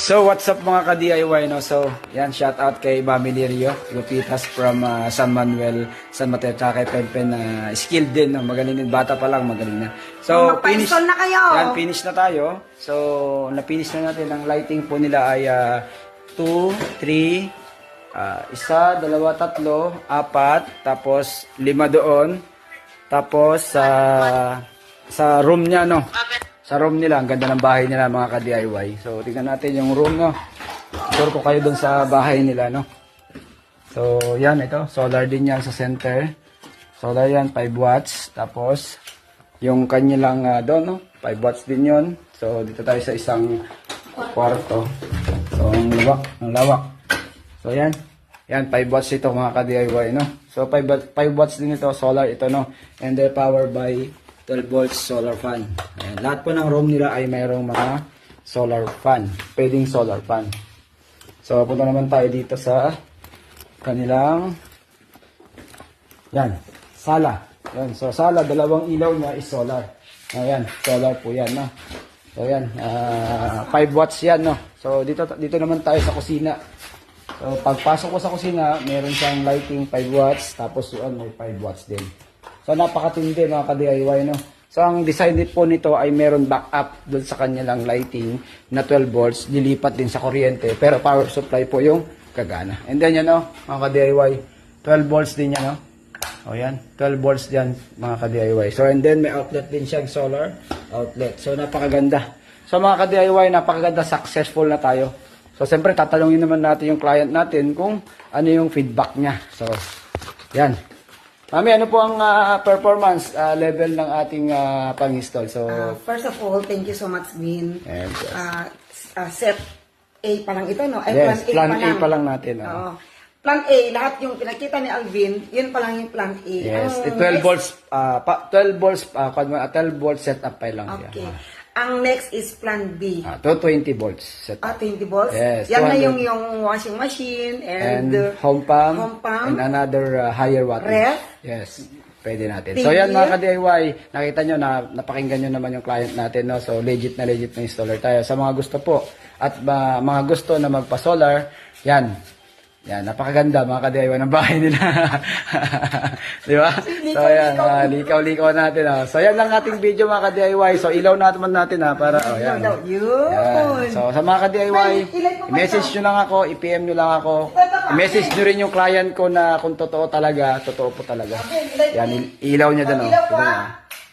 So, what's up mga ka-DIY, no? So, yan, shout out kay Mami Lirio, Lupitas from San Manuel, San Mateo, tsaka kay Penpen na skilled din, no? Magaling din, bata pa lang, magaling na. So, finish na kayo. Yan, finish na tayo. So, na-finish na natin. Ang lighting po nila ay 2, 3, 1, 2, 3, 4, tapos 5 doon. Tapos, sa room niya, no? Sa room nila, ang ganda ng bahay nila mga ka-DIY. So, tingnan natin yung room, no? Sure ko kayo dun sa bahay nila, no? So, yan, ito. Solar din yan sa center. Solar yan, 5 watts. Tapos, yung kanilang doon, no? 5 watts din yon. So, dito tayo sa isang kwarto. So, ang lawak. So, yan. Yan, 5 watts ito mga ka-DIY, no? So, 5 watts din ito. Solar ito, no? And they're powered by 12 volts solar fan. Ayan. Lahat po ng room nila ay mayroong mga solar fan. Pwedeng solar fan. So, punta naman tayo dito sa kanilang yan, sala. Yan. So, sala, dalawang ilaw niya is solar. Ayan, solar po yan, no? So, yan, 5 watts yan, no? So, dito naman tayo sa kusina. So, pagpasok ko sa kusina, meron siyang lighting 5 watts, tapos yun, may 5 watts din. So, napakatindi mga ka-DIY, no? So, ang design po nito ay meron backup doon sa kanilang lighting na 12 volts, lilipat din sa kuryente, pero power supply po yung kagana. And then, yan, no, mga ka-DIY, 12 volts din yan, no? O, yan, 12 volts yan, mga ka-DIY. So, and then, may outlet din siya, solar outlet. So, napakaganda. So, mga ka-DIY, napakaganda, successful na tayo. So, siyempre, tatalungin naman natin yung client natin kung ano yung feedback niya. So, yan. Mami, ano po ang performance level ng ating pang-install? So, First of all, thank you so much, Vin. Yes. Set A pa lang ito, no? Yes, plan A pa lang natin. Oo. Plan A, lahat yung pinakita ni Alvin, yun pa lang yung plan A. Yes, 12 volts, 12 volts setup pa lang. Okay. Yeah. Ang next is plan B. To 20 volts setup. 20 volts? Yes, Yan na 200. yung washing machine and home pump, and another higher wattage. Ref? Yes, pwede natin. TV. So yan mga ka-DIY, nakita nyo na napakinggan nyo naman yung client natin, no? So legit na installer tayo. Sa mga gusto po at mga gusto na magpa-solar, yan. Yan, napakaganda mga ka-DIY ng bahay nila. Di ba? So yan, likaw-likaw natin. So yan lang ating video mga ka-DIY. So ilaw naman natin para, yan. Yan. So sa mga ka-DIY, i-message nyo lang ako, i-PM nyo lang ako. I-message nyo rin yung client ko na kung totoo talaga, totoo po talaga. Yan, ilaw niya dyan.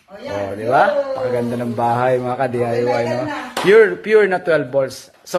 Oh, di ba? Napakaganda ng bahay mga ka-DIY. No? Pure na 12 volts. So,